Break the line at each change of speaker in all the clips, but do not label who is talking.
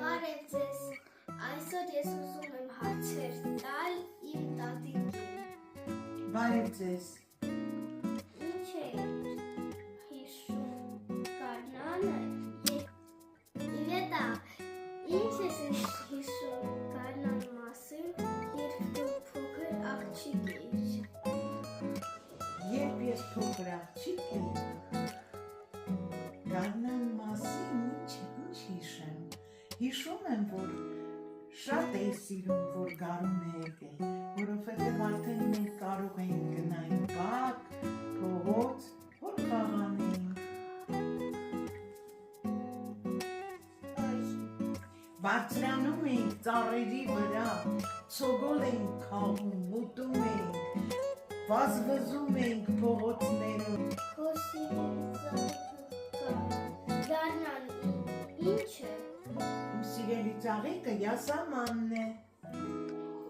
Բարև ձեզ, այսօր ես ուզում եմ հարցեր տալ իմ տատիկին։
Բարև ձեզ։
Ինչ է հիշում Գարնանը Իվետա, ինչ ես հիշում Գարնանի մասին, երբ դու փոքր աղջիկ էիր։
Երբ ես փոքր աղջիկ էի, Գարնան մասին ինչ հիշեմ։ Հիշում եմ, որ շատ էի սիրում, որ գարունը եկել, որովհետև արդեն մենք կարող էինք գնալ բակ, փողոց, որ խաղանեինք։ Բարձրանում էինք ծառերի վրա, ցոգոլ էինք խաղում, ուտում էինք, վազվզում էինք փողոցներում։
Գարնան ինչ է։
Իմ սիրելի ծաղիկը յասամանն է,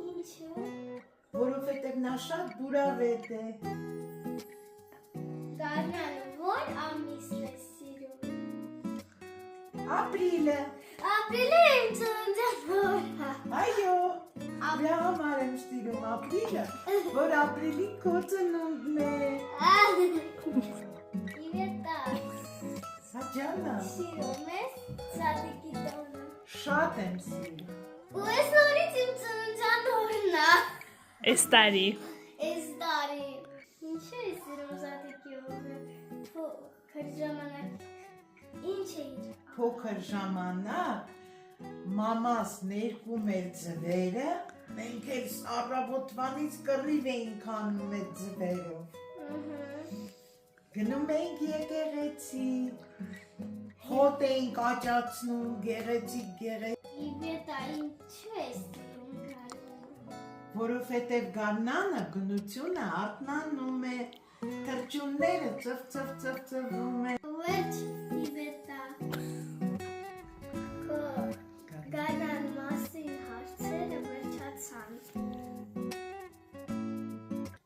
Ինչ է։
որովհետև նա շատ բուրավետ է։
Գարնանը որ ամիսն է սիրում։
Ապրիլը,
Ապրիլը իմ ծննդյան օրը։
այո, դրա համար եմ սիրում ապրիլը, որ ապրիլի քո ծնունդն է։
Իվետա,
Սաջանա,
սիրում ես ծաղիկի տոնը։
շատ եմ սիրում։
Ու ես նորից իմ ծննդյան օրն է։
Այս տարի
Այս տարի։ Ինչ է սիրում ծաղիկի օրը։ Փոքր ժամանակ ինչ էիր։
Փոքր ժամանակ մամաս ներկում էր ձվերը, մենք էլ առավոտվանից կռիվ էինք անում այդ ձվերով։ Գնում էինք եկեղեցի, հոտ էինք աճացնում, գեղեցիկ։
Իվետա, ինչու ես սիրում Գարնանը։
Որովհետև Գարնանը գնությունը արթնանում է, թռչունները ծվծվում են։
Ոչ, Իվետա,